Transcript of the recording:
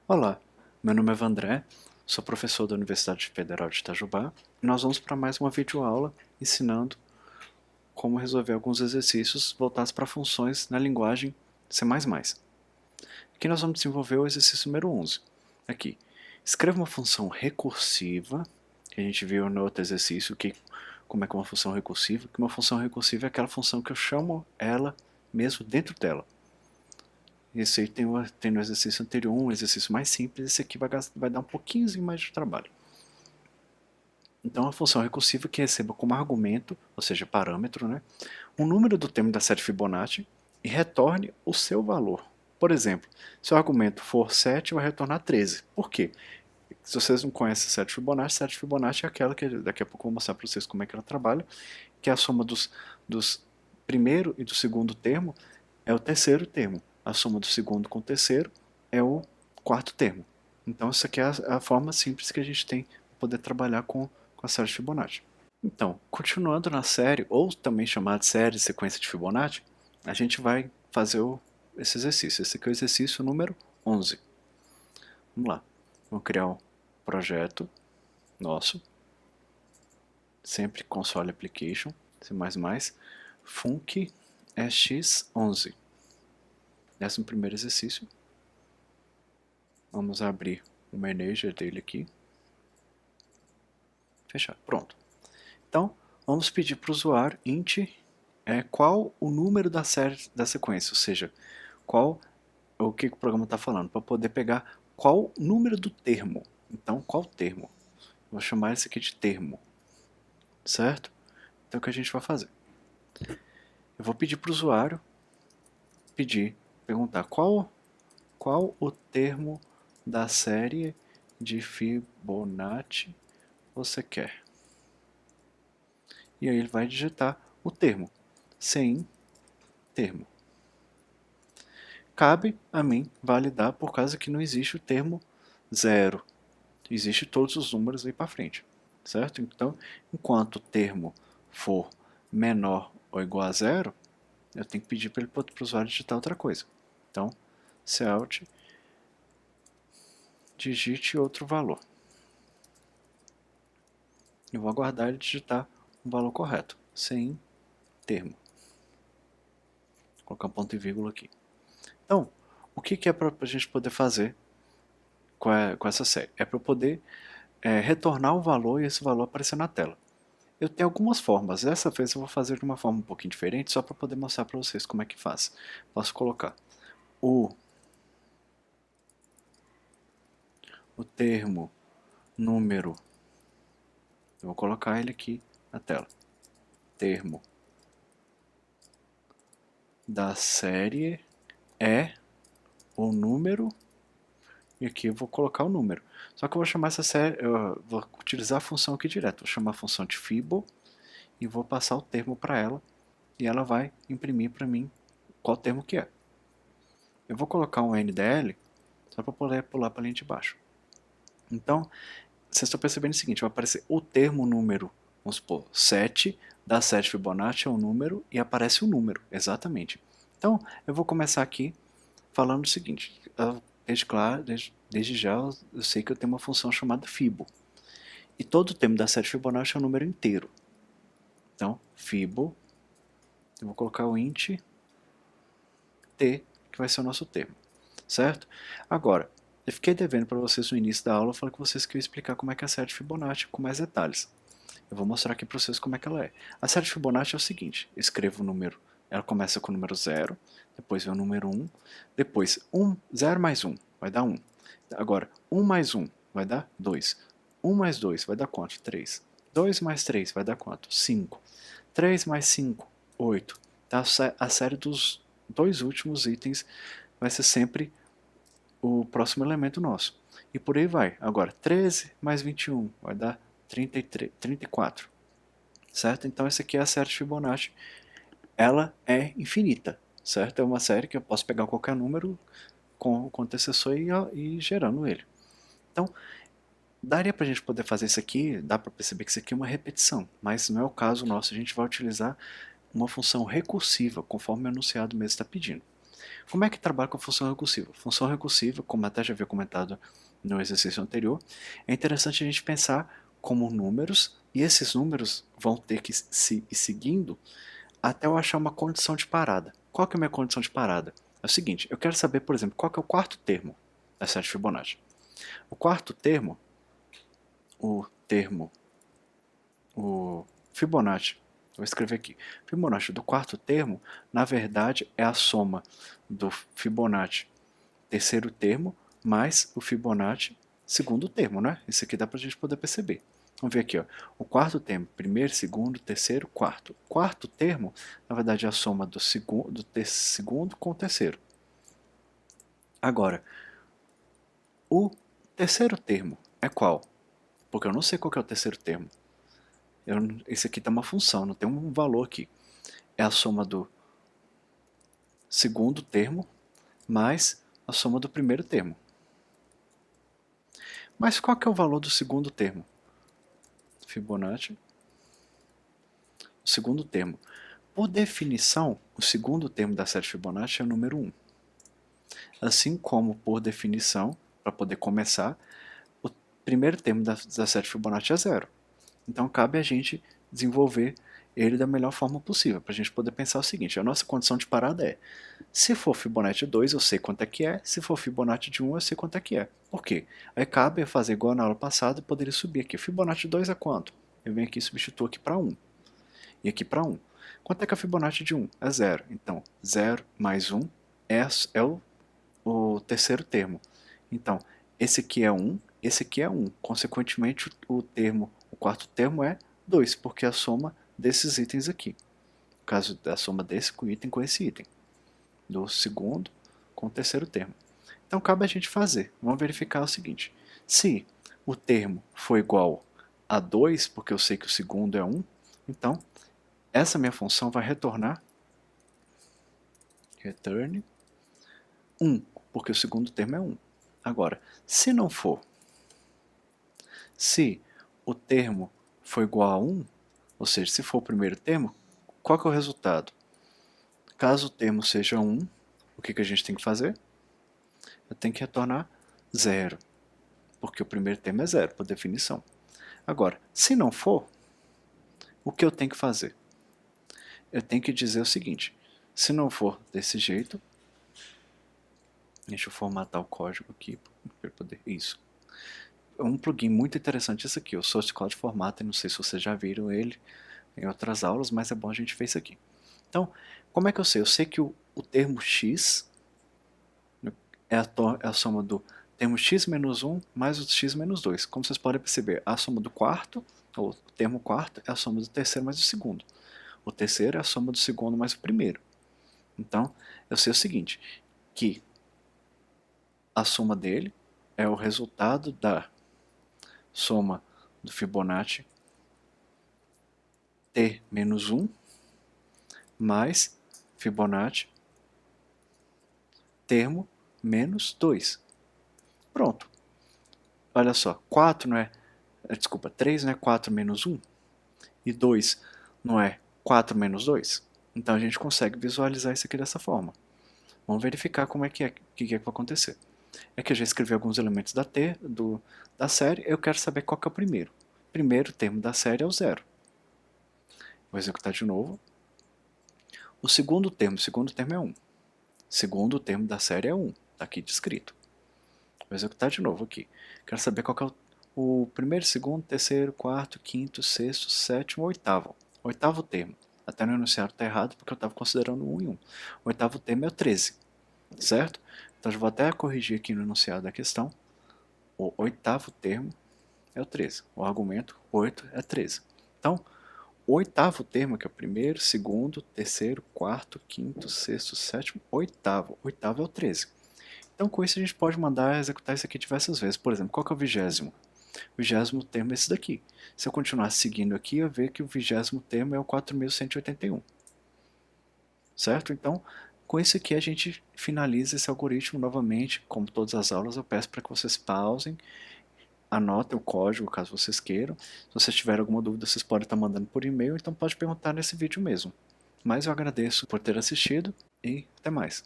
Olá, meu nome é Vandré, sou professor da Universidade Federal de Itajubá e nós vamos para mais uma videoaula ensinando como resolver alguns exercícios voltados para funções na linguagem C++. Aqui nós vamos desenvolver o exercício número 11. Aqui, escreva uma função recursiva, que a gente viu no outro exercício como é que é uma função recursiva, que uma função recursiva é aquela função que eu chamo ela mesmo dentro dela. Esse aí tem no exercício anterior um exercício mais simples, esse aqui vai dar um pouquinho mais de trabalho. Então, uma função recursiva que receba como argumento, ou seja, parâmetro, né, um número do termo da série Fibonacci e retorne o seu valor. Por exemplo, se o argumento for 7, vai retornar 13. Por quê? Se vocês não conhecem a série Fibonacci é aquela que daqui a pouco eu vou mostrar para vocês como é que ela trabalha, que é a soma dos primeiro e do segundo termo é o terceiro termo. A soma do segundo com o terceiro é o quarto termo. Então, isso aqui é a forma simples que a gente tem para poder trabalhar com a série de Fibonacci. Então, continuando na série, ou também chamada de série de sequência de Fibonacci, a gente vai fazer esse exercício. Esse aqui é o exercício número 11. Vamos lá. Vamos criar um projeto nosso, sempre console application, C++, func x11. 11º exercício. Vamos abrir o manager dele aqui. Fechar. Pronto. Então, vamos pedir para o usuário int qual o número da série da sequência, ou seja, qual o que o programa está falando, para poder pegar qual número do termo. Então, qual termo? Vou chamar esse aqui de termo, certo? Então, o que a gente vai fazer? Eu vou pedir para o usuário perguntar qual o termo da série de Fibonacci você quer. E aí ele vai digitar o termo, sem termo. Cabe a mim validar por causa que não existe o termo zero. Existe todos os números aí para frente, certo? Então, enquanto o termo for menor ou igual a zero, eu tenho que pedir para o usuário digitar outra coisa. Então, cout digite outro valor. Eu vou aguardar ele digitar um valor correto, sem termo. Vou colocar um ponto e vírgula aqui. Então, o que é para a gente poder fazer com essa série? É para eu poder retornar o valor e esse valor aparecer na tela. Eu tenho algumas formas. Dessa vez eu vou fazer de uma forma um pouquinho diferente, só para poder mostrar para vocês como é que faz. Posso colocar o termo número. Eu vou colocar ele aqui na tela. Termo da série é o número. E aqui eu vou colocar o número. Só que eu vou chamar essa série, eu vou utilizar a função aqui direto. Vou chamar a função de Fibo e vou passar o termo para ela. E ela vai imprimir para mim qual termo que é. Eu vou colocar um NDL só para poder pular para a linha de baixo. Então, vocês estão percebendo o seguinte, vai aparecer o termo número, vamos supor, 7, da série Fibonacci é um número e aparece o número, exatamente. Então, eu vou começar aqui falando o seguinte, desde já eu sei que eu tenho uma função chamada Fibo. E todo o termo da série Fibonacci é um número inteiro. Então, Fibo, eu vou colocar o int t, que vai ser o nosso termo, certo? Agora, eu fiquei devendo para vocês no início da aula, eu falei com vocês que eu ia explicar como é que é a série de Fibonacci com mais detalhes. Eu vou mostrar aqui para vocês como é que ela é. A série de Fibonacci é o seguinte, eu escrevo o número, ela começa com o número 0, depois vem o número 1, depois 0 mais 1 vai dar 1. Agora, 1 mais 1 vai dar 2. 1 mais 2 vai dar quanto? 3. 2 mais 3 vai dar quanto? 5. 3 mais 5, 8. Tá? A série dos dois últimos itens vai ser sempre o próximo elemento nosso. E por aí vai. Agora, 13 mais 21 vai dar 34. Certo? Então, essa aqui é a série de Fibonacci. Ela é infinita. Certo? É uma série que eu posso pegar qualquer número com o antecessor e ir gerando ele. Então, daria para a gente poder fazer isso aqui, dá para perceber que isso aqui é uma repetição, mas não é o caso nosso, a gente vai utilizar uma função recursiva, conforme o enunciado mesmo está pedindo. Como é que trabalha com a função recursiva? Função recursiva, como até já havia comentado no exercício anterior, é interessante a gente pensar como números, e esses números vão ter que se ir seguindo até eu achar uma condição de parada. Qual que é a minha condição de parada? É o seguinte, eu quero saber, por exemplo, qual que é o quarto termo da série de Fibonacci. O quarto termo, o Fibonacci, vou escrever aqui, Fibonacci do quarto termo, na verdade, é a soma do Fibonacci terceiro termo mais o Fibonacci segundo termo, né? Isso aqui dá pra gente poder perceber. Vamos ver aqui, ó. O quarto termo, primeiro, segundo, terceiro, quarto. O quarto termo, na verdade, é a soma do segundo com o terceiro. Agora, o terceiro termo é qual? Porque eu não sei qual que é o terceiro termo. Esse aqui está uma função, não tem um valor aqui. É a soma do segundo termo mais a soma do primeiro termo. Mas qual que é o valor do segundo termo? Fibonacci. O segundo termo. Por definição, o segundo termo da série Fibonacci é o número 1. Assim como, por definição, para poder começar, o primeiro termo da série Fibonacci é 0. Então cabe a gente desenvolver ele da melhor forma possível, para a gente poder pensar o seguinte, a nossa condição de parada é, se for Fibonacci 2 eu sei quanto é que é, se for Fibonacci de 1 eu sei quanto é que é. Por quê? Aí cabe eu fazer igual na aula passada e poderia subir aqui. Fibonacci 2 é quanto? Eu venho aqui e substituo aqui para 1. E aqui para 1. Quanto é que é a Fibonacci de 1? É 0. Então, 0 mais 1 é o terceiro termo. Então, esse aqui é 1, esse aqui é 1. Consequentemente, o quarto termo é 2, porque é a soma desses itens aqui. No caso da soma desse item com esse item. Do segundo com o terceiro termo. Então, cabe a gente fazer. Vamos verificar o seguinte. Se o termo for igual a 2, porque eu sei que o segundo é 1, então, essa minha função vai retornar return 1, porque o segundo termo é 1. Agora, se não for, se o termo for igual a 1, ou seja, se for o primeiro termo, qual que é o resultado? Caso o termo seja 1, o que a gente tem que fazer? Eu tenho que retornar 0, porque o primeiro termo é 0, por definição. Agora, se não for, o que eu tenho que fazer? Eu tenho que dizer o seguinte, se não for desse jeito, deixa eu formatar o código aqui para poder. Isso. É um plugin muito interessante esse aqui, o Source Code Formatter. Não sei se vocês já viram ele em outras aulas, mas é bom a gente ver isso aqui. Então, como é que eu sei? Eu sei que o termo x é a soma do termo x menos 1 mais o x menos 2. Como vocês podem perceber, a soma do quarto, ou o termo quarto, é a soma do terceiro mais o segundo. O terceiro é a soma do segundo mais o primeiro. Então, eu sei o seguinte, que a soma dele é o resultado da soma do Fibonacci t menos 1 mais Fibonacci termo menos 2. Pronto. Olha só, 4 não é, desculpa, 3 não é 4 menos 1 e 2 não é 4 menos 2. Então a gente consegue visualizar isso aqui dessa forma. Vamos verificar como é que que vai acontecer. É que eu já escrevi alguns elementos da série, eu quero saber qual que é o primeiro. O primeiro termo da série é o 0. Vou executar de novo. O segundo termo é 1. O segundo termo da série é 1. Está aqui descrito. Vou executar de novo aqui. Quero saber qual que é o primeiro, segundo, terceiro, quarto, quinto, sexto, sétimo, oitavo. Oitavo termo. Até no enunciado está errado porque eu estava considerando 1 e 1. O oitavo termo é o 13. Certo? Então eu vou até corrigir aqui no enunciado da questão. O oitavo termo é o 13. O argumento 8 é 13. Então, o oitavo termo, que é o primeiro, segundo, terceiro, quarto, quinto, sexto, sétimo, oitavo. Oitavo é o 13. Então, com isso, a gente pode mandar executar isso aqui diversas vezes. Por exemplo, qual que é o 20º? O 20º termo é esse daqui. Se eu continuar seguindo aqui, eu vejo que o 20º termo é o 4181. Certo? Então, com isso aqui, a gente finaliza esse algoritmo novamente. Como todas as aulas, eu peço para que vocês pausem, anotem o código, caso vocês queiram. Se vocês tiverem alguma dúvida, vocês podem estar mandando por e-mail, então pode perguntar nesse vídeo mesmo. Mas eu agradeço por ter assistido e até mais.